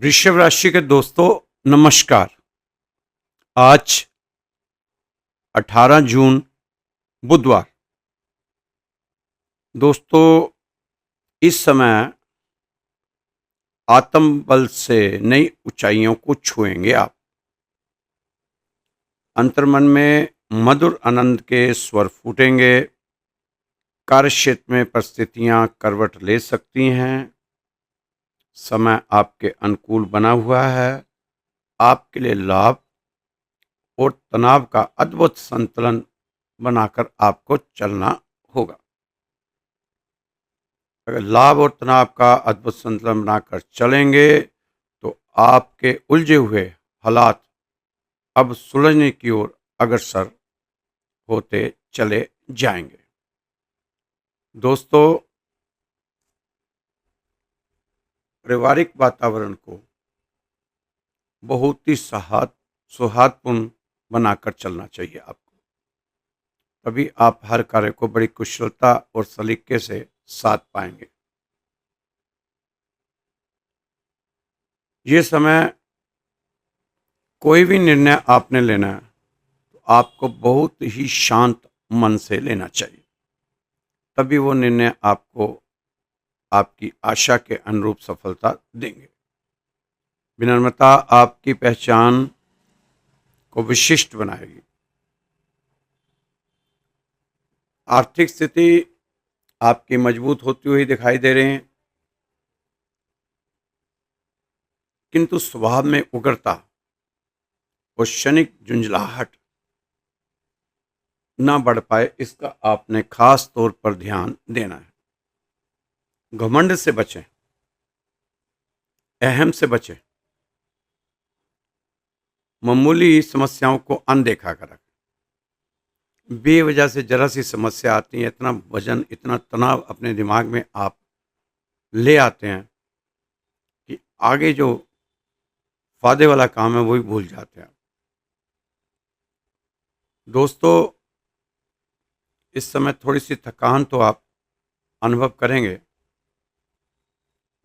वृषभ राशि के दोस्तों, नमस्कार। आज 18 जून बुधवार। दोस्तों, इस समय आत्मबल से नई ऊंचाइयों को छुएंगे आप। अंतर्मन में मधुर आनंद के स्वर फूटेंगे। कार्यक्षेत्र में परिस्थितियां करवट ले सकती हैं। समय आपके अनुकूल बना हुआ है। आपके लिए लाभ और तनाव का अद्भुत संतुलन बनाकर आपको चलना होगा। अगर लाभ और तनाव का अद्भुत संतुलन बनाकर चलेंगे तो आपके उलझे हुए हालात अब सुलझने की ओर अग्रसर होते चले जाएंगे। दोस्तों, पारिवारिक वातावरण को बहुत ही सौहार्दपूर्ण बनाकर चलना चाहिए आपको। तभी आप हर कार्य को बड़ी कुशलता और सलीके से साथ पाएंगे। ये समय कोई भी निर्णय आपने लेना है तो आपको बहुत ही शांत मन से लेना चाहिए। तभी वो निर्णय आपको आपकी आशा के अनुरूप सफलता देंगे। विनम्रता आपकी पहचान को विशिष्ट बनाएगी। आर्थिक स्थिति आपकी मजबूत होती हुई दिखाई दे रही है, किंतु स्वभाव में उग्रता और क्षणिक झुंझलाहट ना बढ़ पाए, इसका आपने खास तौर पर ध्यान देना है। घमंड से बचें, अहम से बचें, मामूली समस्याओं को अनदेखा करें। बेवजह से जरा सी समस्या आती है, इतना वजन, इतना तनाव अपने दिमाग में आप ले आते हैं कि आगे जो फायदे वाला काम है वो भी भूल जाते हैं। दोस्तों, इस समय थोड़ी सी थकान तो आप अनुभव करेंगे,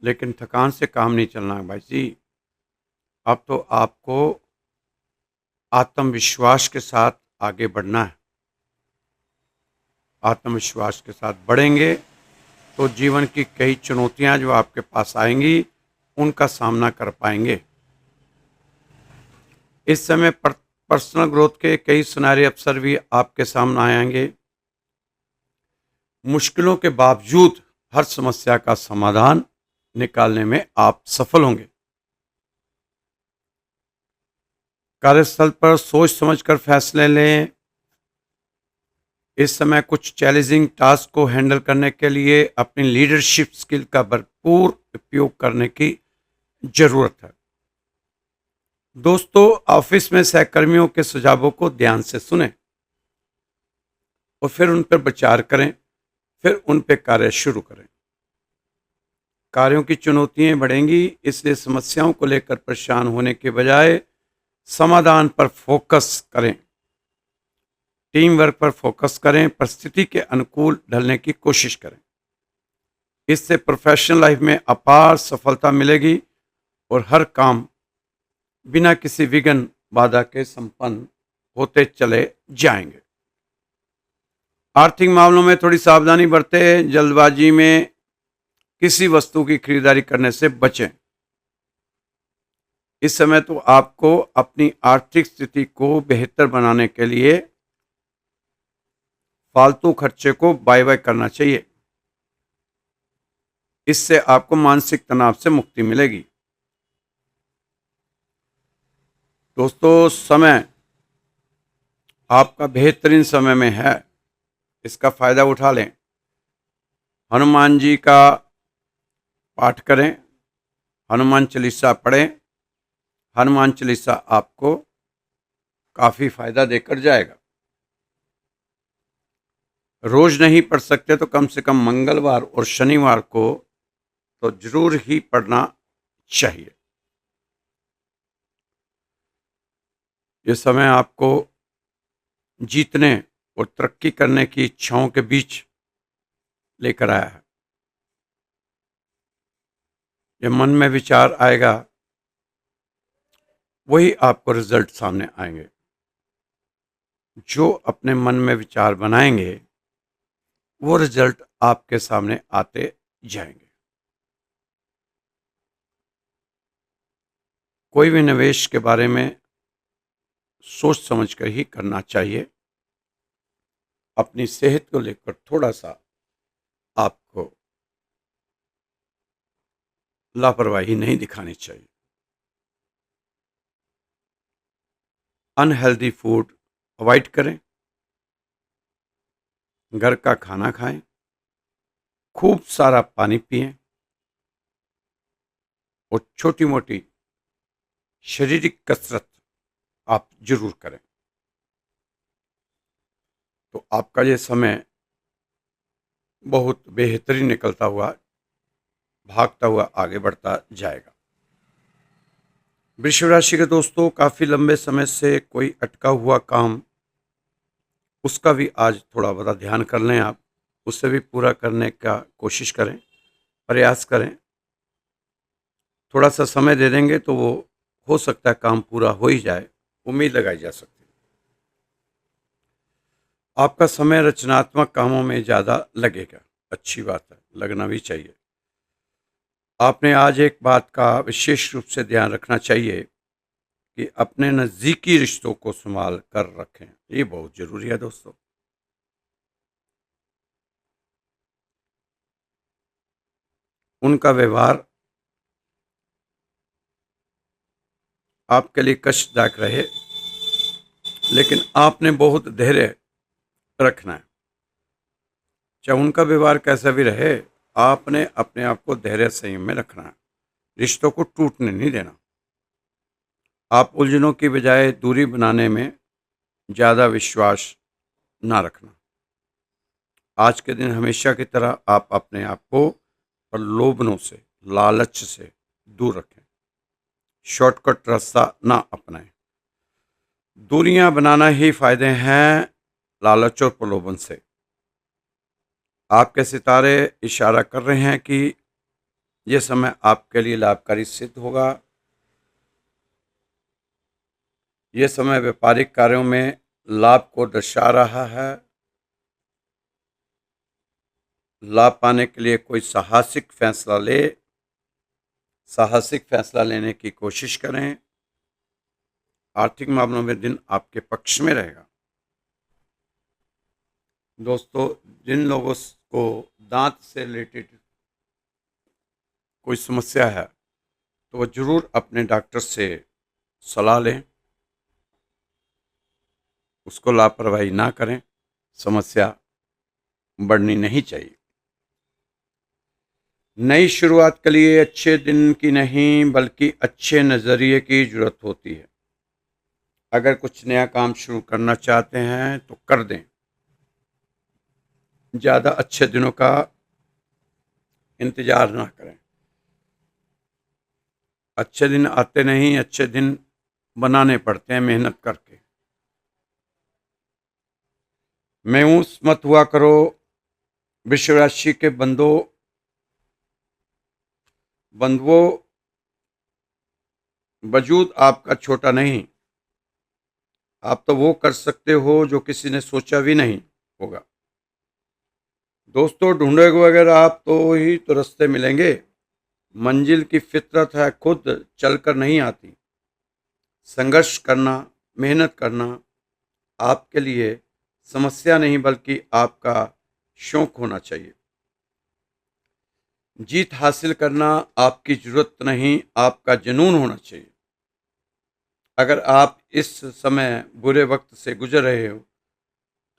लेकिन थकान से काम नहीं चलना है भाई जी। अब तो आपको आत्मविश्वास के साथ आगे बढ़ना है। आत्मविश्वास के साथ बढ़ेंगे तो जीवन की कई चुनौतियां जो आपके पास आएंगी उनका सामना कर पाएंगे। इस समय पर्सनल ग्रोथ के कई सुनहरे अवसर भी आपके सामने आएंगे। मुश्किलों के बावजूद हर समस्या का समाधान निकालने में आप सफल होंगे। कार्यस्थल पर सोच समझकर फैसले लें। इस समय कुछ चैलेंजिंग टास्क को हैंडल करने के लिए अपनी लीडरशिप स्किल का भरपूर उपयोग करने की जरूरत है। दोस्तों, ऑफिस में सहकर्मियों के सुझावों को ध्यान से सुनें और फिर उन पर विचार करें, फिर उन पर कार्य शुरू करें। कार्यों की चुनौतियां बढ़ेंगी, इसलिए समस्याओं को लेकर परेशान होने के बजाय समाधान पर फोकस करें। टीम वर्क पर फोकस करें, परिस्थिति के अनुकूल ढलने की कोशिश करें। इससे प्रोफेशनल लाइफ में अपार सफलता मिलेगी और हर काम बिना किसी विघ्न बाधा के संपन्न होते चले जाएंगे। आर्थिक मामलों में थोड़ी सावधानी बरतें। जल्दबाजी में किसी वस्तु की खरीदारी करने से बचें। इस समय तो आपको अपनी आर्थिक स्थिति को बेहतर बनाने के लिए फालतू खर्चे को बाय बाय करना चाहिए। इससे आपको मानसिक तनाव से मुक्ति मिलेगी। दोस्तों, समय आपका बेहतरीन समय में है, इसका फायदा उठा लें। हनुमान जी का पाठ करें, हनुमान चालीसा पढ़ें। हनुमान चालीसा आपको काफी फायदा देकर जाएगा। रोज नहीं पढ़ सकते तो कम से कम मंगलवार और शनिवार को तो जरूर ही पढ़ना चाहिए। ये समय आपको जीतने और तरक्की करने की इच्छाओं के बीच लेकर आया है। ये मन में विचार आएगा वही आपको रिजल्ट सामने आएंगे। जो अपने मन में विचार बनाएंगे वो रिजल्ट आपके सामने आते जाएंगे। कोई भी निवेश के बारे में सोच समझ कर ही करना चाहिए। अपनी सेहत को लेकर थोड़ा सा आपको लापरवाही नहीं दिखानी चाहिए। अनहेल्दी फूड अवॉइड करें, घर का खाना खाएं, खूब सारा पानी पिएं और छोटी मोटी शारीरिक कसरत आप जरूर करें। तो आपका ये समय बहुत बेहतरीन निकलता हुआ, भागता हुआ आगे बढ़ता जाएगा। वृषभ राशि के दोस्तों, काफी लंबे समय से कोई अटका हुआ काम, उसका भी आज थोड़ा बड़ा ध्यान कर लें आप, उसे भी पूरा करने का कोशिश करें, प्रयास करें। थोड़ा सा समय दे देंगे तो वो हो सकता है काम पूरा हो ही जाए, उम्मीद लगाई जा सकती है। आपका समय रचनात्मक कामों में ज़्यादा लगेगा, अच्छी बात है, लगना भी चाहिए। आपने आज एक बात का विशेष रूप से ध्यान रखना चाहिए कि अपने नज़दीकी रिश्तों को संभाल कर रखें, ये बहुत ज़रूरी है दोस्तों। उनका व्यवहार आपके लिए कष्टदायक रहे, लेकिन आपने बहुत धैर्य रखना है। चाहे उनका व्यवहार कैसा भी रहे, आपने अपने आप को धैर्य संयम में रखना है, रिश्तों को टूटने नहीं देना। आप उलझनों की बजाय दूरी बनाने में ज़्यादा विश्वास ना रखना। आज के दिन हमेशा की तरह आप अपने आप को प्रलोभनों से, लालच से दूर रखें, शॉर्टकट रास्ता ना अपनाएं। दूरियां बनाना ही फायदे हैं लालच और प्रलोभन से। आपके सितारे इशारा कर रहे हैं कि यह समय आपके लिए लाभकारी सिद्ध होगा। यह समय व्यापारिक कार्यों में लाभ को दर्शा रहा है। लाभ पाने के लिए कोई साहसिक फैसला लेने की कोशिश करें। आर्थिक मामलों में दिन आपके पक्ष में रहेगा। दोस्तों, जिन लोगों को दांत से रिलेटेड कोई समस्या है तो वो जरूर अपने डॉक्टर से सलाह लें, उसको लापरवाही ना करें, समस्या बढ़नी नहीं चाहिए। नई शुरुआत के लिए अच्छे दिन की नहीं बल्कि अच्छे नज़रिए की जरूरत होती है। अगर कुछ नया काम शुरू करना चाहते हैं तो कर दें। ज़्यादा अच्छे दिनों का इंतजार ना करें। अच्छे दिन आते नहीं, अच्छे दिन बनाने पड़ते हैं मेहनत करके। मायूस मत हुआ करो वृषभ राशि के बंधुओं, वजूद आपका छोटा नहीं। आप तो वो कर सकते हो जो किसी ने सोचा भी नहीं होगा। दोस्तों, ढूंढोगे वगैरह आप तो ही तो रास्ते मिलेंगे। मंजिल की फितरत है, खुद चलकर नहीं आती। संघर्ष करना, मेहनत करना आपके लिए समस्या नहीं बल्कि आपका शौक होना चाहिए। जीत हासिल करना आपकी जरूरत नहीं, आपका जुनून होना चाहिए। अगर आप इस समय बुरे वक्त से गुजर रहे हो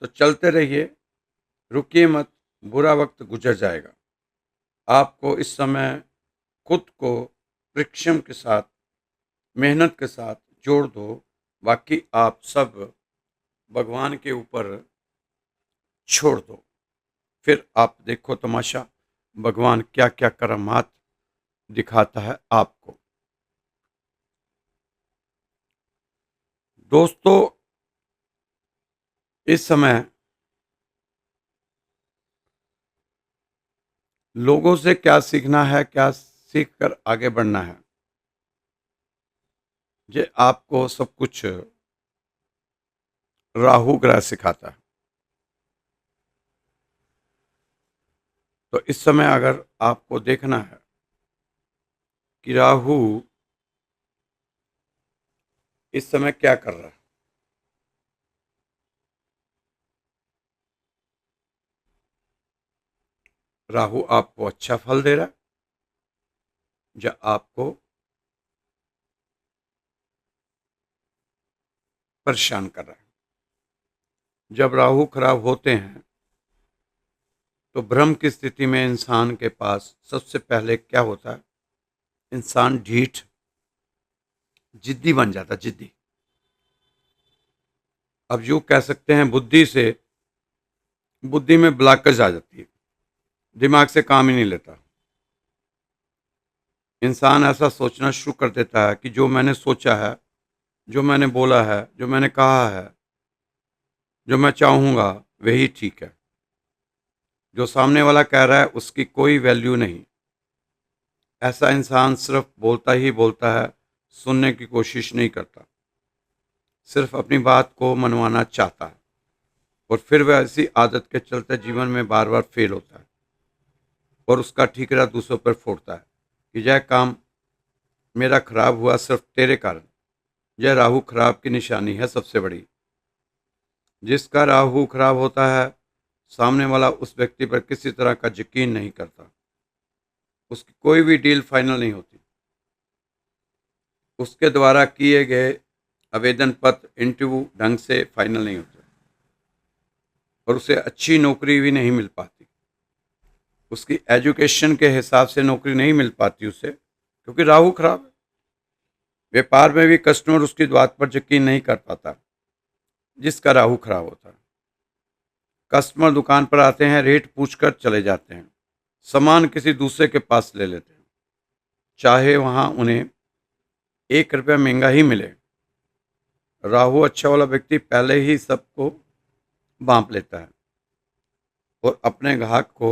तो चलते रहिए, रुकिए मत, बुरा वक्त गुजर जाएगा। आपको इस समय खुद को परिश्रम के साथ, मेहनत के साथ जोड़ दो। बाकी आप सब भगवान के ऊपर छोड़ दो। फिर आप देखो तमाशा, भगवान क्या क्या करामात दिखाता है आपको। दोस्तों, इस समय लोगों से क्या सीखना है, क्या सीख कर आगे बढ़ना है, ये आपको सब कुछ राहु ग्रह सिखाता है। तो इस समय अगर आपको देखना है कि राहु इस समय क्या कर रहा है, राहु आपको अच्छा फल दे रहा है या आपको परेशान कर रहा है। जब राहु खराब होते हैं तो भ्रम की स्थिति में इंसान के पास सबसे पहले क्या होता है, इंसान ढीठ जिद्दी बन जाता, जिद्दी। अब यूं कह सकते हैं बुद्धि में ब्लॉकेज आ जाती है, दिमाग से काम ही नहीं लेता। इंसान ऐसा सोचना शुरू कर देता है कि जो मैंने सोचा है, जो मैंने बोला है, जो मैंने कहा है, जो मैं चाहूँगा वही ठीक है। जो सामने वाला कह रहा है उसकी कोई वैल्यू नहीं। ऐसा इंसान सिर्फ बोलता ही बोलता है, सुनने की कोशिश नहीं करता, सिर्फ अपनी बात को मनवाना चाहता है और फिर वह ऐसी आदत के चलते जीवन में बार बार फेल होता है और उसका ठीकरा दूसरों पर फोड़ता है कि यह काम मेरा खराब हुआ सिर्फ तेरे कारण। यह राहु खराब की निशानी है सबसे बड़ी। जिसका राहु खराब होता है, सामने वाला उस व्यक्ति पर किसी तरह का यकीन नहीं करता, उसकी कोई भी डील फाइनल नहीं होती, उसके द्वारा किए गए आवेदन पत्र इंटरव्यू ढंग से फाइनल नहीं होते और उसे अच्छी नौकरी भी नहीं मिल पाती। उसकी एजुकेशन के हिसाब से नौकरी नहीं मिल पाती उसे, क्योंकि राहु खराब है। व्यापार में भी कस्टमर उसकी बात पर यकीन नहीं कर पाता, जिसका राहु खराब होता है। कस्टमर दुकान पर आते हैं, रेट पूछकर चले जाते हैं, सामान किसी दूसरे के पास ले लेते हैं, चाहे वहां उन्हें 1 रुपया महंगा ही मिले। राहु अच्छा वाला व्यक्ति पहले ही सबको बांप लेता है और अपने ग्राहक को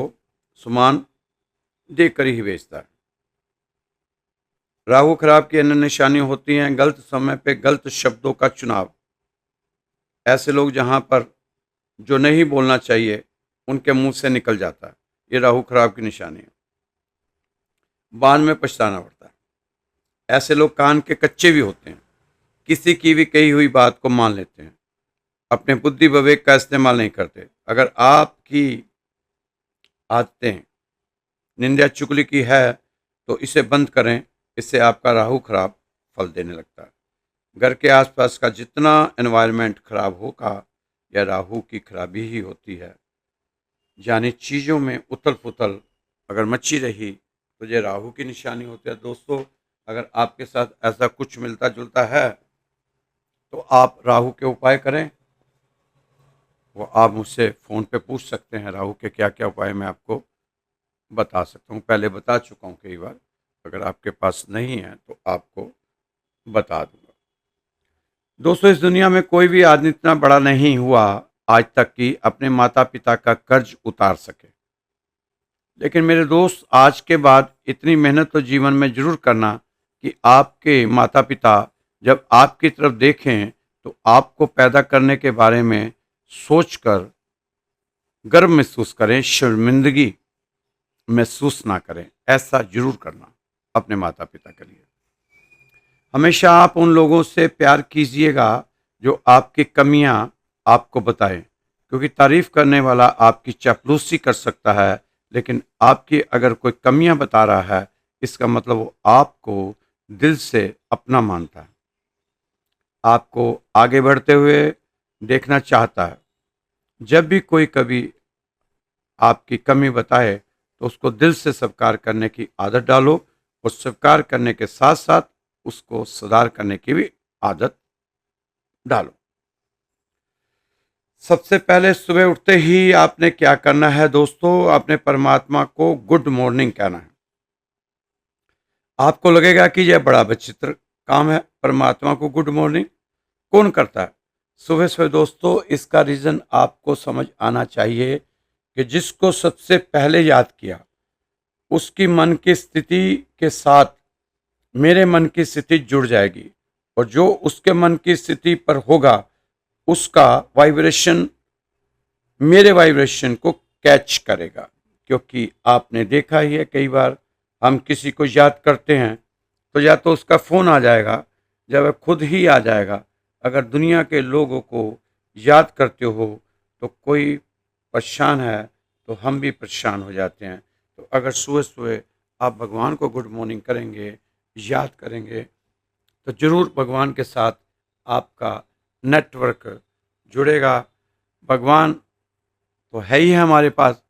सामान देकर ही बेचता है। राहु खराब की अन्य निशानी होती हैं गलत समय पे गलत शब्दों का चुनाव। ऐसे लोग जहां पर जो नहीं बोलना चाहिए उनके मुंह से निकल जाता है, ये राहु खराब की निशानी है। बाद में पछताना पड़ता है। ऐसे लोग कान के कच्चे भी होते हैं, किसी की भी कही हुई बात को मान लेते हैं, अपने बुद्धि विवेक का इस्तेमाल नहीं करते। अगर आपकी आदतें निंदा चुगली की है तो इसे बंद करें, इससे आपका राहु खराब फल देने लगता है। घर के आसपास का जितना एनवायरनमेंट खराब होगा यह राहु की खराबी ही होती है। यानी चीज़ों में उथल पुथल अगर मची रही तो ये राहु की निशानी होती है। दोस्तों, अगर आपके साथ ऐसा कुछ मिलता जुलता है तो आप राहु के उपाय करें। वो आप मुझसे फ़ोन पे पूछ सकते हैं, राहु के क्या क्या उपाय मैं आपको बता सकता हूँ, पहले बता चुका हूँ कई बार। अगर आपके पास नहीं है तो आपको बता दूंगा। दोस्तों, इस दुनिया में कोई भी आदमी इतना बड़ा नहीं हुआ आज तक कि अपने माता पिता का कर्ज उतार सके। लेकिन मेरे दोस्त, आज के बाद इतनी मेहनत तो जीवन में जरूर करना कि आपके माता पिता जब आपकी तरफ देखें तो आपको पैदा करने के बारे में सोचकर गर्व महसूस करें, शर्मिंदगी महसूस ना करें। ऐसा जरूर करना अपने माता पिता के लिए। हमेशा आप उन लोगों से प्यार कीजिएगा जो आपकी कमियां आपको बताएं, क्योंकि तारीफ करने वाला आपकी चापलूसी कर सकता है, लेकिन आपकी अगर कोई कमियां बता रहा है इसका मतलब वो आपको दिल से अपना मानता है, आपको आगे बढ़ते हुए देखना चाहता है। जब भी कोई कभी आपकी कमी बताए तो उसको दिल से स्वीकार करने की आदत डालो और स्वीकार करने के साथ साथ उसको सुधार करने की भी आदत डालो। सबसे पहले सुबह उठते ही आपने क्या करना है दोस्तों, आपने परमात्मा को गुड मॉर्निंग कहना है। आपको लगेगा कि यह बड़ा विचित्र काम है, परमात्मा को गुड मॉर्निंग कौन करता है सुबह सुबह। दोस्तों, इसका रीजन आपको समझ आना चाहिए कि जिसको सबसे पहले याद किया उसकी मन की स्थिति के साथ मेरे मन की स्थिति जुड़ जाएगी और जो उसके मन की स्थिति पर होगा उसका वाइब्रेशन मेरे वाइब्रेशन को कैच करेगा। क्योंकि आपने देखा ही है कई बार हम किसी को याद करते हैं तो या तो उसका फ़ोन आ जाएगा या वह खुद ही आ जाएगा। अगर दुनिया के लोगों को याद करते हो तो कोई परेशान है तो हम भी परेशान हो जाते हैं। तो अगर सुबह सुबह आप भगवान को गुड मॉर्निंग करेंगे, याद करेंगे, तो ज़रूर भगवान के साथ आपका नेटवर्क जुड़ेगा। भगवान तो है ही है हमारे पास,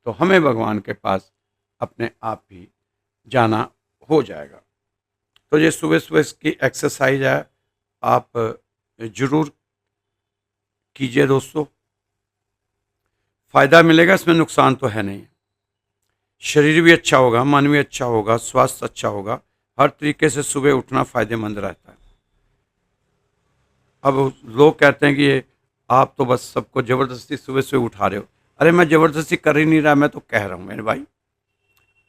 तो हमें भगवान के पास अपने आप ही जाना हो जाएगा। तो ये सुबह सुबह इसकी एक्सरसाइज है, आप ज़रूर कीजिए दोस्तों। फ़ायदा मिलेगा, इसमें नुकसान तो है नहीं। शरीर भी अच्छा होगा, मन भी अच्छा होगा, स्वास्थ्य अच्छा होगा, हर तरीके से सुबह उठना फ़ायदेमंद रहता है। अब लोग कहते हैं कि ये आप तो बस सबको ज़बरदस्ती सुबह सुबह उठा रहे हो। अरे मैं ज़बरदस्ती कर ही नहीं रहा, मैं तो कह रहा हूँ मेरे भाई।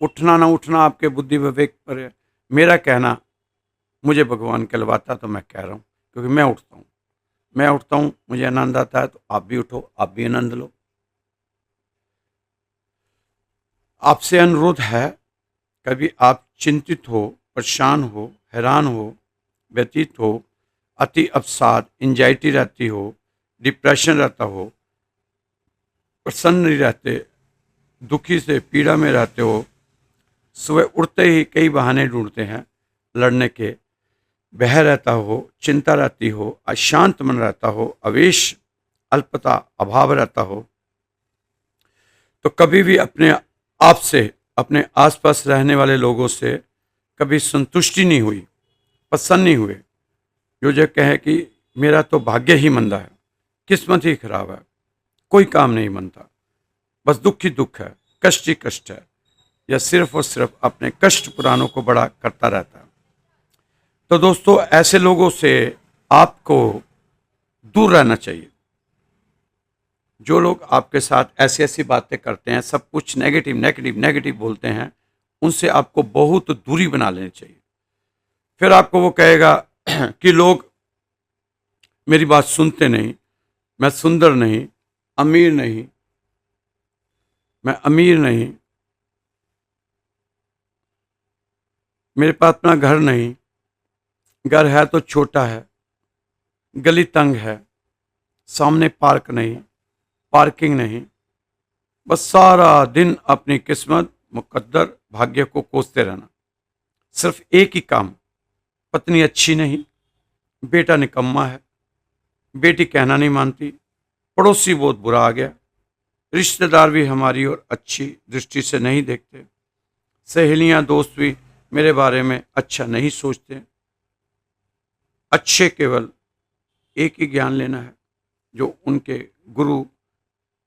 उठना ना उठना आपके बुद्धि विवेक पर है। मेरा कहना मुझे भगवान कहलवाता तो मैं कह रहा हूँ, क्योंकि मैं उठता हूँ, मुझे आनंद आता है, तो आप भी उठो, आप भी आनंद लो। आपसे अनुरोध है, कभी आप चिंतित हो, परेशान हो, हैरान हो, व्यतीत हो, अति अवसाद, एंजाइटी रहती हो, डिप्रेशन रहता हो, प्रसन्न नहीं रहते, दुखी से पीड़ा में रहते हो, सुबह उठते ही कई बहाने ढूंढते हैं लड़ने के, भय रहता हो, चिंता रहती हो, अशांत मन रहता हो, आवेश, अल्पता, अभाव रहता हो, तो कभी भी अपने आप से, अपने आसपास रहने वाले लोगों से कभी संतुष्टि नहीं हुई, पसंद नहीं हुए। जो कहे कि मेरा तो भाग्य ही मंदा है, किस्मत ही खराब है, कोई काम नहीं बनता, बस दुख ही दुख है, कष्ट ही कष्ट है, या सिर्फ और सिर्फ अपने कष्ट पुराणों को बड़ा करता रहता है। तो दोस्तों, ऐसे लोगों से आपको दूर रहना चाहिए। जो लोग आपके साथ ऐसी ऐसी बातें करते हैं, सब कुछ नेगेटिव नेगेटिव नेगेटिव बोलते हैं, उनसे आपको बहुत दूरी बना लेनी चाहिए। फिर आपको वो कहेगा कि लोग मेरी बात सुनते नहीं, मैं सुंदर नहीं, अमीर नहीं, मैं अमीर नहीं, मेरे पास अपना घर नहीं, घर है तो छोटा है, गली तंग है, सामने पार्क नहीं, पार्किंग नहीं, बस सारा दिन अपनी किस्मत, मुकद्दर, भाग्य को कोसते रहना। सिर्फ एक ही काम, पत्नी अच्छी नहीं, बेटा निकम्मा है, बेटी कहना नहीं मानती, पड़ोसी बहुत बुरा आ गया, रिश्तेदार भी हमारी ओर अच्छी दृष्टि से नहीं देखते, सहेलियां दोस्त भी मेरे बारे में अच्छा नहीं सोचते। अच्छे केवल एक ही ज्ञान लेना है जो उनके गुरु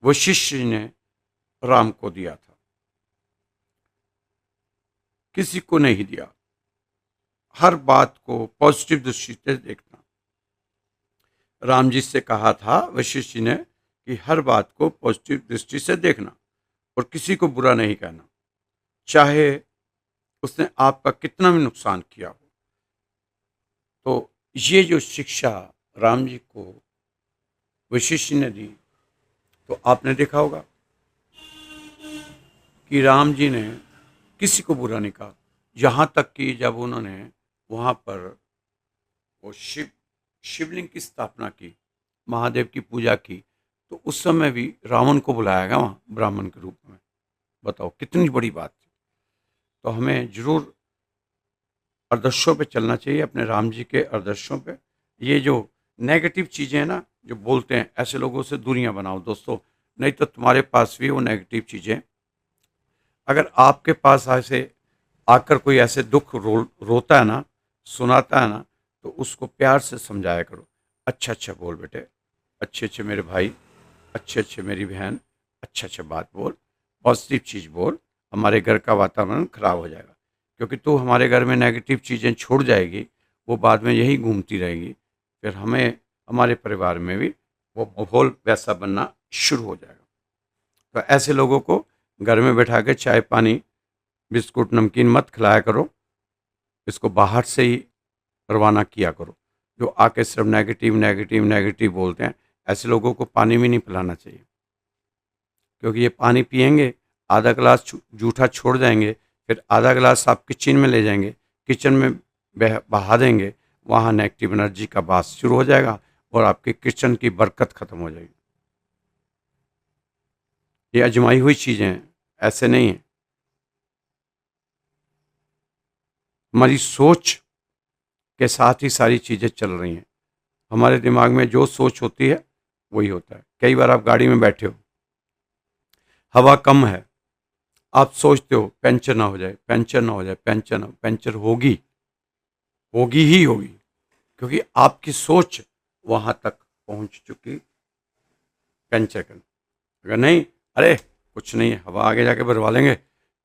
वशिष्ठ जी ने राम को दिया था, किसी को नहीं दिया। हर बात को पॉजिटिव दृष्टि से देखना। राम जी से कहा था वशिष्ठ जी ने कि हर बात को पॉजिटिव दृष्टि से देखना और किसी को बुरा नहीं कहना, चाहे उसने आपका कितना भी नुकसान किया हो। तो ये जो शिक्षा राम जी को वशिष्ठ जी ने दी, तो आपने देखा होगा कि राम जी ने किसी को बुरा नहीं कहा। यहाँ तक कि जब उन्होंने वहाँ पर वो शिवलिंग की स्थापना की, महादेव की पूजा की, तो उस समय भी रावण को बुलाया गया वहाँ ब्राह्मण के रूप में। बताओ कितनी बड़ी बात थी। तो हमें जरूर आदर्शों पे चलना चाहिए, अपने राम जी के आदर्शों पे। ये जो नेगेटिव चीज़ें हैं ना, जो बोलते हैं, ऐसे लोगों से दूरियां बनाओ दोस्तों, नहीं तो तुम्हारे पास भी वो नेगेटिव चीज़ें, अगर आपके पास ऐसे आकर कोई ऐसे दुख रोता है ना, सुनाता है ना, तो उसको प्यार से समझाया करो। अच्छा अच्छा बोल बेटे, अच्छे अच्छे मेरे भाई, अच्छे अच्छे मेरी बहन, अच्छा अच्छा बात बोल, पॉजिटिव चीज़ बोल, हमारे घर का वातावरण खराब हो जाएगा। क्योंकि तू हमारे घर में नेगेटिव चीज़ें छोड़ जाएगी, वो बाद में यही घूमती रहेगी, फिर हमें, हमारे परिवार में भी वो माहौल वैसा बनना शुरू हो जाएगा। तो ऐसे लोगों को घर में बैठा के चाय पानी बिस्कुट नमकीन मत खिलाया करो, इसको बाहर से ही रवाना किया करो। जो आके सिर्फ नेगेटिव नेगेटिव नेगेटिव बोलते हैं, ऐसे लोगों को पानी भी नहीं पिलाना चाहिए, क्योंकि ये पानी पिएंगे, आधा गिलास जूठा छोड़ जाएंगे, फिर आधा गिलास आप किचन में ले जाएंगे, किचन में बहा देंगे, वहाँ नेगेटिव एनर्जी का बास शुरू हो जाएगा और आपके किचन की बरकत खत्म हो जाएगी। ये आजमाई हुई चीज़ें हैं, ऐसे नहीं है। हमारी सोच के साथ ही सारी चीज़ें चल रही हैं। हमारे दिमाग में जो सोच होती है वही होता है। कई बार आप गाड़ी में बैठे हो, हवा कम है, आप सोचते हो पंचर ना हो जाए, पंचर ना हो जाए, पंचर होगी, होगी ही होगी, क्योंकि आपकी सोच वहाँ तक पहुँच चुकी पंचर करने। अगर नहीं, अरे कुछ नहीं है, हवा आगे जाके भरवा लेंगे,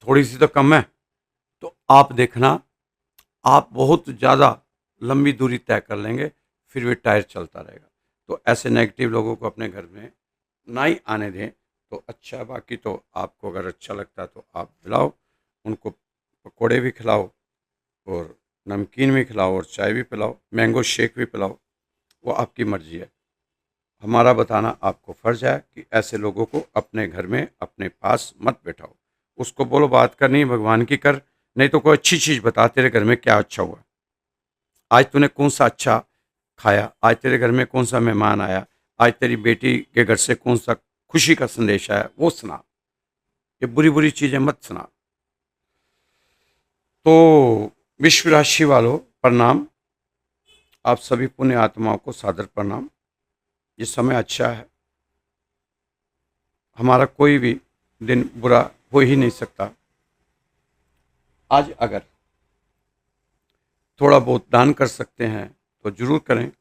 थोड़ी सी तो कम है, तो आप देखना आप बहुत ज़्यादा लंबी दूरी तय कर लेंगे, फिर भी टायर चलता रहेगा। तो ऐसे नेगेटिव लोगों को अपने घर में ना ही आने दें तो अच्छा है। बाकी तो आपको अगर अच्छा लगता है तो आप पिलाओ, उनको पकोड़े भी खिलाओ और नमकीन भी खिलाओ और चाय भी पिलाओ, मैंगो शेक भी पिलाओ, वो आपकी मर्जी है। हमारा बताना आपको फ़र्ज़ है कि ऐसे लोगों को अपने घर में अपने पास मत बैठाओ। उसको बोलो बात करनी है भगवान की कर, नहीं तो कोई अच्छी चीज़ बता तेरे घर में क्या अच्छा हुआ, आज तूने कौन सा अच्छा खाया, आज तेरे घर में कौन सा मेहमान आया, आज तेरी बेटी के घर से कौन सा खुशी का संदेश आया, वो सुना। ये बुरी बुरी चीज़ें मत सुना। तो विश्व राशि वालों प्रणाम, आप सभी पुण्य आत्माओं को सादर प्रणाम। ये समय अच्छा है, हमारा कोई भी दिन बुरा हो ही नहीं सकता। आज अगर थोड़ा बहुत दान कर सकते हैं तो जरूर करें,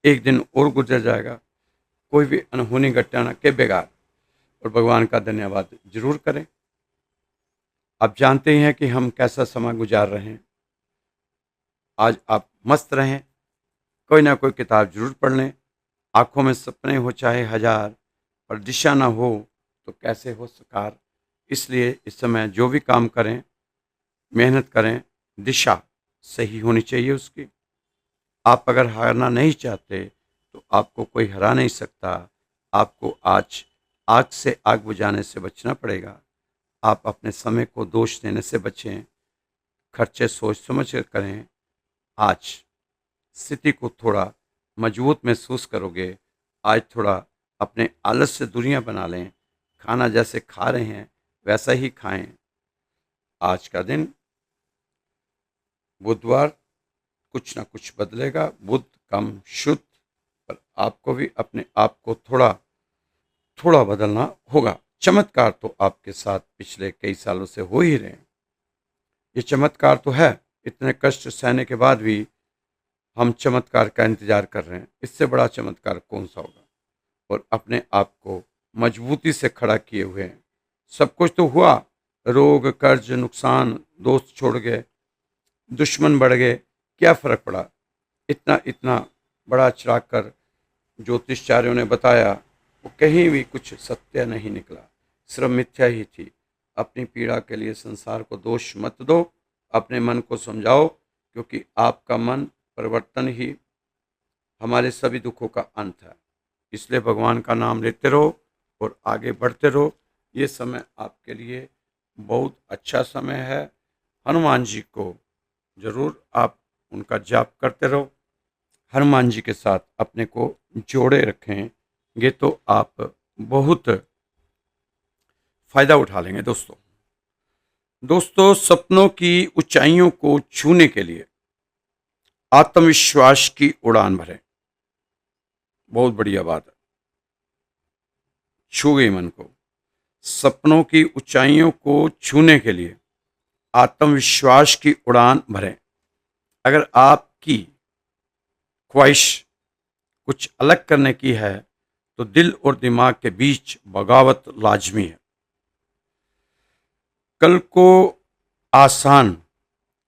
एक दिन और गुजर जाएगा, कोई भी अनहोनी घटना के बगैर, और भगवान का धन्यवाद जरूर करें। आप जानते हैं कि हम कैसा समय गुजार रहे हैं। आज आप मस्त रहें, कोई ना कोई किताब जरूर पढ़ लें। आंखों में सपने हो चाहे हजार, पर दिशा ना हो तो कैसे हो साकार। इसलिए इस समय जो भी काम करें, मेहनत करें, दिशा सही होनी चाहिए उसकी। आप अगर हारना नहीं चाहते तो आपको कोई हरा नहीं सकता। आपको आज आग से आग बुझाने से बचना पड़ेगा। आप अपने समय को दोष देने से बचें, खर्चे सोच समझ कर करें। आज स्थिति को थोड़ा मजबूत महसूस करोगे। आज थोड़ा अपने आलस से दूरियां बना लें, खाना जैसे खा रहे हैं वैसा ही खाएं। आज का दिन बुधवार, कुछ ना कुछ बदलेगा, बुध कम शुद्ध, पर आपको भी अपने आप को थोड़ा थोड़ा बदलना होगा। चमत्कार तो आपके साथ पिछले कई सालों से हो ही रहे हैं। ये चमत्कार तो है, इतने कष्ट सहने के बाद भी हम चमत्कार का इंतजार कर रहे हैं। इससे बड़ा चमत्कार कौन सा होगा। और अपने आप को मजबूती से खड़ा किए हुए हैं। सब कुछ तो हुआ, रोग कर्ज नुकसान, दोस्त छोड़ गए, दुश्मन बढ़ गए, क्या फर्क पड़ा। इतना इतना बड़ा चढ़ा कर ज्योतिषचार्यों ने बताया, वो कहीं भी कुछ सत्य नहीं निकला, सिर्फ मिथ्या ही थी। अपनी पीड़ा के लिए संसार को दोष मत दो, अपने मन को समझाओ, क्योंकि आपका मन परिवर्तन ही हमारे सभी दुखों का अंत है। इसलिए भगवान का नाम लेते रहो और आगे बढ़ते रहो। ये समय आपके लिए बहुत अच्छा समय है। हनुमान जी को जरूर आप उनका जाप करते रहो, हनुमान जी के साथ अपने को जोड़े रखेंगे तो आप बहुत फायदा उठा लेंगे। दोस्तों सपनों की ऊंचाइयों को छूने के लिए आत्मविश्वास की उड़ान भरें। बहुत बढ़िया बात है, छू गई मन को। सपनों की ऊंचाइयों को छूने के लिए आत्मविश्वास की उड़ान भरें। अगर आपकी ख्वाहिश कुछ अलग करने की है तो दिल और दिमाग के बीच बगावत लाजमी है। कल को आसान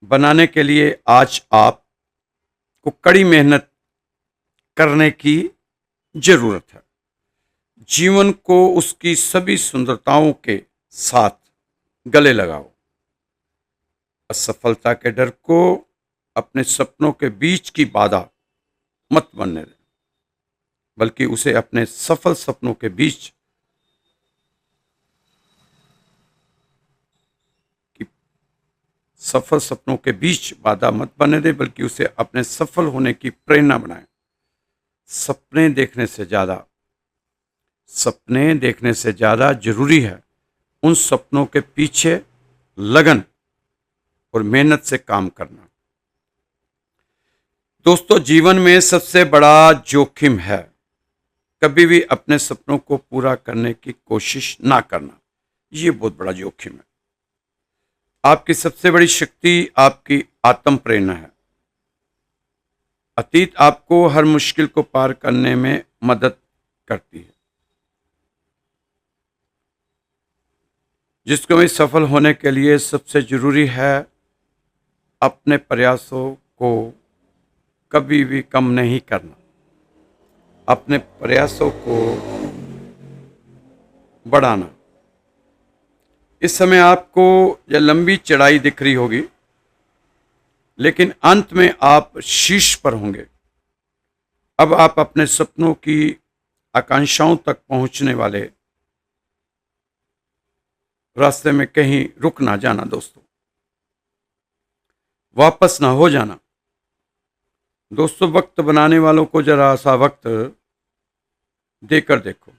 बनाने के लिए आज आपको कड़ी मेहनत करने की जरूरत है। जीवन को उसकी सभी सुंदरताओं के साथ गले लगाओ। असफलता के डर को अपने सपनों के बीच की बाधा मत बनने दें, बल्कि उसे अपने सफल सपनों के बीच की सफल सपनों के बीच बाधा मत बनने दें, बल्कि उसे अपने सफल होने की प्रेरणा बनाएं। सपने देखने से ज्यादा जरूरी है उन सपनों के पीछे लगन और मेहनत से काम करना। दोस्तों, जीवन में सबसे बड़ा जोखिम है कभी भी अपने सपनों को पूरा करने की कोशिश ना करना। ये बहुत बड़ा जोखिम है। आपकी सबसे बड़ी शक्ति आपकी आत्म प्रेरणा है। अतीत आपको हर मुश्किल को पार करने में मदद करती है, जिसको भी सफल होने के लिए सबसे जरूरी है अपने प्रयासों को कभी भी कम नहीं करना, अपने प्रयासों को बढ़ाना। इस समय आपको यह लंबी चढ़ाई दिख रही होगी, लेकिन अंत में आप शीर्ष पर होंगे। अब आप अपने सपनों की आकांक्षाओं तक पहुंचने वाले रास्ते में कहीं रुक ना जाना दोस्तों, वापस ना हो जाना। दोस्तों, वक्त बनाने वालों को जरा सा वक्त देकर देखो,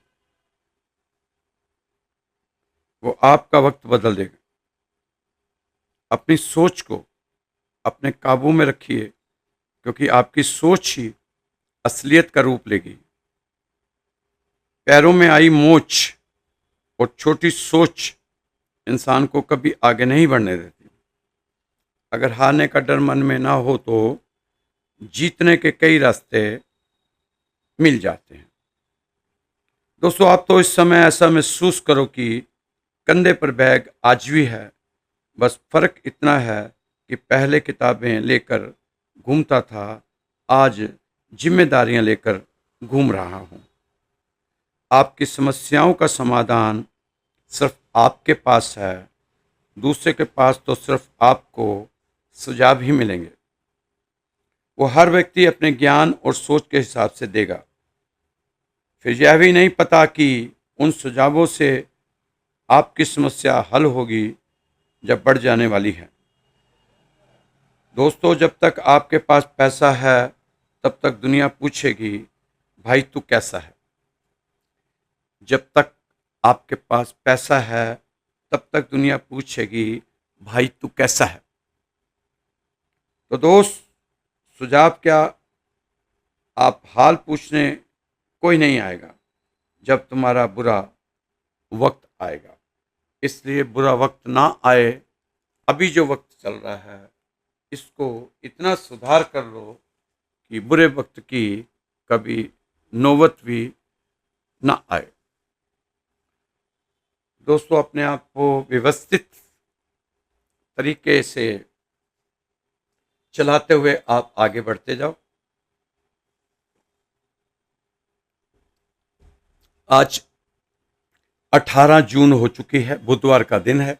वो आपका वक्त बदल देगा। अपनी सोच को अपने काबू में रखिए, क्योंकि आपकी सोच ही असलियत का रूप लेगी। पैरों में आई मोच और छोटी सोच इंसान को कभी आगे नहीं बढ़ने देती। अगर हारने का डर मन में ना हो तो जीतने के कई रास्ते मिल जाते हैं। दोस्तों, आप तो इस समय ऐसा महसूस करो कि कंधे पर बैग आज भी है, बस फर्क इतना है कि पहले किताबें लेकर घूमता था, आज जिम्मेदारियां लेकर घूम रहा हूं। आपकी समस्याओं का समाधान सिर्फ आपके पास है, दूसरे के पास तो सिर्फ आपको सुझाव ही मिलेंगे। वो हर व्यक्ति अपने ज्ञान और सोच के हिसाब से देगा। फिर यह भी नहीं पता कि उन सुझावों से आपकी समस्या हल होगी जब बढ़ जाने वाली है। दोस्तों, जब तक आपके पास पैसा है तब तक दुनिया पूछेगी, भाई तू कैसा है। जब तक आपके पास पैसा है तब तक दुनिया पूछेगी, भाई तू कैसा है। तो दोस्त, सुझाव क्या, आप हाल पूछने कोई नहीं आएगा जब तुम्हारा बुरा वक्त आएगा। इसलिए बुरा वक्त ना आए, अभी जो वक्त चल रहा है इसको इतना सुधार कर लो कि बुरे वक्त की कभी नौबत भी ना आए। दोस्तों, अपने आप को व्यवस्थित तरीके से चलाते हुए आप आगे बढ़ते जाओ। आज 18 जून हो चुकी है, बुधवार का दिन है।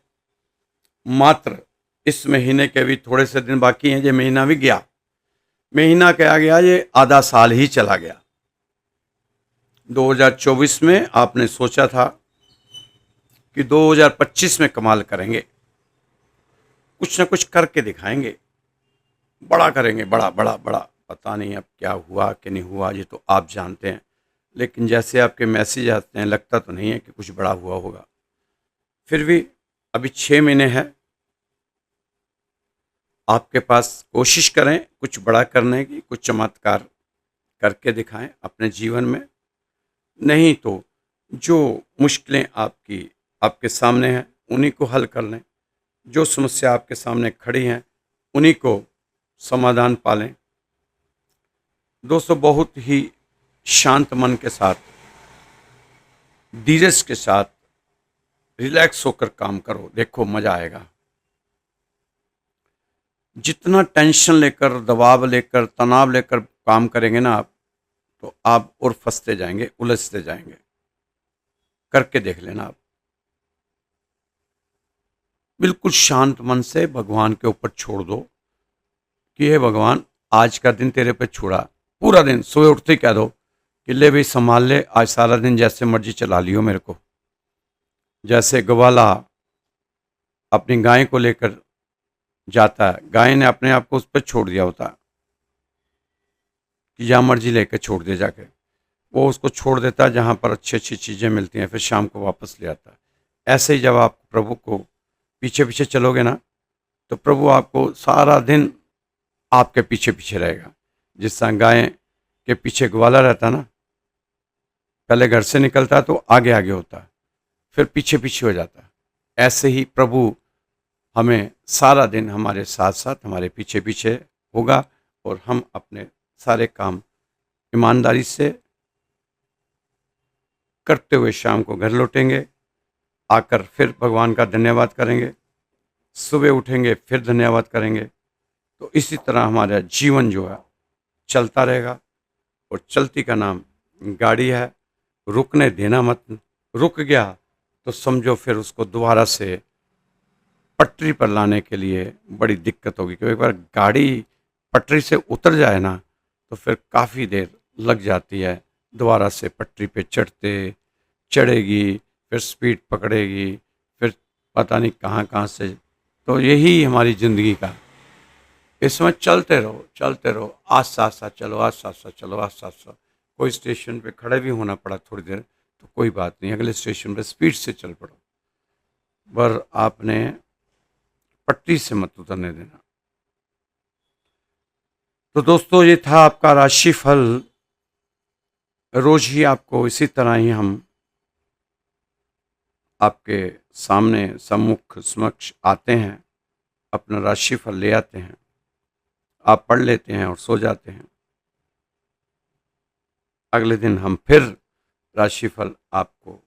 मात्र इस महीने के भी थोड़े से दिन बाकी हैं, ये महीना भी गया। महीना क्या गया, ये आधा साल ही चला गया। 2024 में आपने सोचा था कि 2025 में कमाल करेंगे, कुछ ना कुछ करके दिखाएंगे, बड़ा करेंगे, बड़ा बड़ा बड़ा। पता नहीं अब क्या हुआ कि नहीं हुआ, ये तो आप जानते हैं। लेकिन जैसे आपके मैसेज आते हैं, लगता तो नहीं है कि कुछ बड़ा हुआ होगा। फिर भी अभी 6 महीने हैं आपके पास, कोशिश करें कुछ बड़ा करने की, कुछ चमत्कार करके दिखाएं अपने जीवन में। नहीं तो जो मुश्किलें आपके सामने हैं उन्हीं को हल कर लें। जो समस्या आपके सामने खड़ी हैं उन्हीं को समाधान पालें। दोस्तों, बहुत ही शांत मन के साथ, धीरज के साथ, रिलैक्स होकर काम करो, देखो मजा आएगा। जितना टेंशन लेकर, दबाव लेकर, तनाव लेकर काम करेंगे ना आप, तो आप और फंसते जाएंगे, उलझते जाएंगे। करके देख लेना आप। बिल्कुल शांत मन से भगवान के ऊपर छोड़ दो। कि हे भगवान, आज का दिन तेरे पे छोड़ा। पूरा दिन सुबह उठते ही कह दो कि ले भाई संभाल ले, आज सारा दिन जैसे मर्जी चला लियो मेरे को। जैसे ग्वाला अपनी गाय को लेकर जाता है, गाय ने अपने आप को उस पर छोड़ दिया होता है कि जहाँ मर्जी लेकर छोड़ दे जाके, वो उसको छोड़ देता है जहाँ पर अच्छी अच्छी चीज़ें मिलती हैं, फिर शाम को वापस ले आता है। ऐसे ही जब आप प्रभु को पीछे पीछे चलोगे ना, तो प्रभु आपको सारा दिन आपके पीछे पीछे रहेगा। जिस तरह गाय के पीछे ग्वाला रहता ना, पहले घर से निकलता है तो आगे आगे होता है, फिर पीछे पीछे हो जाता है। ऐसे ही प्रभु हमें सारा दिन हमारे साथ साथ हमारे पीछे पीछे होगा, और हम अपने सारे काम ईमानदारी से करते हुए शाम को घर लौटेंगे। आकर फिर भगवान का धन्यवाद करेंगे, सुबह उठेंगे फिर धन्यवाद करेंगे। तो इसी तरह हमारा जीवन जो है चलता रहेगा। और चलती का नाम गाड़ी है, रुकने देना मत। रुक गया तो समझो फिर उसको दोबारा से पटरी पर लाने के लिए बड़ी दिक्कत होगी, क्योंकि एक बार गाड़ी पटरी से उतर जाए ना तो फिर काफ़ी देर लग जाती है दोबारा से पटरी पे चढ़ेगी, फिर स्पीड पकड़ेगी, फिर पता नहीं कहाँ कहाँ से। तो यही हमारी ज़िंदगी का, इसमें चलते रहो, आस्ता आस्ता चलो, आस्ता आस्ता चलो, आस्ता आस्ता। कोई स्टेशन पे खड़े भी होना पड़ा थोड़ी देर तो कोई बात नहीं, अगले स्टेशन पे स्पीड से चल पड़ो, पर आपने पटरी से मत उतरने देना। तो दोस्तों, ये था आपका राशिफल। रोज ही आपको इसी तरह ही हम आपके सामने सम्मुख समक्ष आते हैं, अपना राशिफल ले आते हैं, आप पढ़ लेते हैं और सो जाते हैं। अगले दिन हम फिर राशिफल आपको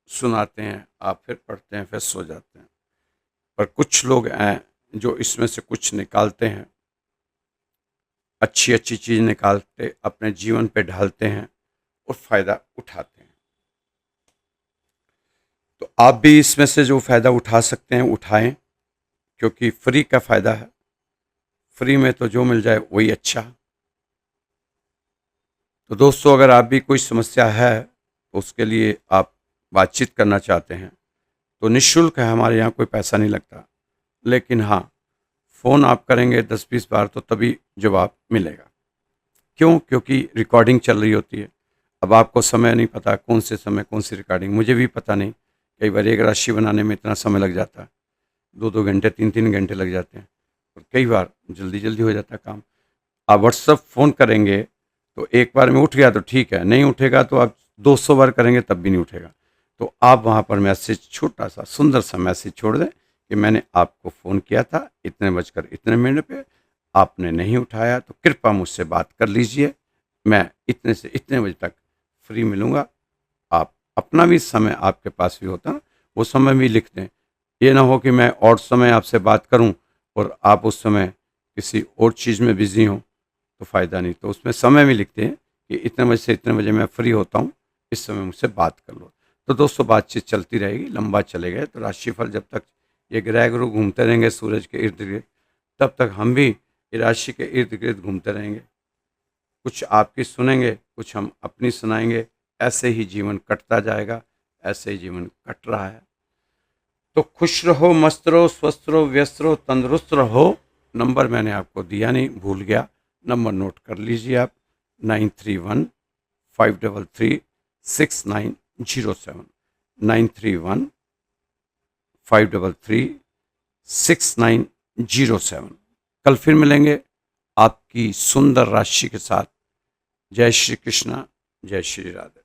सुनाते हैं, आप फिर पढ़ते हैं, फिर सो जाते हैं। पर कुछ लोग हैं जो इसमें से कुछ निकालते हैं, अच्छी अच्छी चीज़ निकालते अपने जीवन पे ढालते हैं और फ़ायदा उठाते हैं। तो आप भी इसमें से जो फ़ायदा उठा सकते हैं उठाएं, क्योंकि फ्री का फ़ायदा है। फ्री में तो जो मिल जाए वही अच्छा। तो दोस्तों, अगर आप भी कोई समस्या है तो उसके लिए आप बातचीत करना चाहते हैं तो निःशुल्क है, हमारे यहाँ कोई पैसा नहीं लगता। लेकिन हाँ, फ़ोन आप करेंगे 10-20 बार तो तभी जवाब मिलेगा। क्यों? क्योंकि रिकॉर्डिंग चल रही होती है। अब आपको समय नहीं पता कौन से समय कौन सी रिकॉर्डिंग, मुझे भी पता नहीं। कई बार एक राशि बनाने में इतना समय लग जाता है, 2-2 घंटे 3-3 घंटे लग जाते हैं, और कई बार जल्दी जल्दी हो जाता है काम। आप व्हाट्सअप फ़ोन करेंगे तो एक बार में उठ गया तो ठीक है, नहीं उठेगा तो आप 200 बार करेंगे तब भी नहीं उठेगा। तो आप वहाँ पर मैसेज, छोटा सा सुंदर सा मैसेज छोड़ दें कि मैंने आपको फ़ोन किया था इतने बजकर इतने मिनट पे, आपने नहीं उठाया, तो कृपया मुझसे बात कर लीजिए, मैं इतने से इतने बजे तक फ्री मिलूँगा। आप अपना भी समय आपके पास भी होता है, वो समय भी लिख दें। ये ना हो कि मैं और समय आपसे बात करूं और आप उस समय किसी और चीज़ में बिज़ी हों, तो फ़ायदा नहीं। तो उसमें समय भी लिखते हैं कि इतने बजे से इतने बजे मैं फ्री होता हूं, इस समय मुझसे बात कर लो। तो दोस्तों, बातचीत चलती रहेगी, लंबा चले गए तो राशिफल जब तक ये ग्रह गुरु घूमते रहेंगे सूरज के इर्द गिर्द, तब तक हम भी ये राशि के इर्द गिर्द घूमते रहेंगे। कुछ आपकी सुनेंगे, कुछ हम अपनी सुनाएंगे। ऐसे ही जीवन कटता जाएगा, ऐसे ही जीवन कट रहा है। तो खुश रहो, मस्त रहो, स्वस्थ रहो, व्यस्त रहो, तंदुरुस्त रहो। नंबर मैंने आपको दिया नहीं, भूल गया, नंबर नोट कर लीजिए आप, 9315336907, 9315336907। कल फिर मिलेंगे आपकी सुंदर राशि के साथ। जय श्री कृष्णा, जय श्री राधे।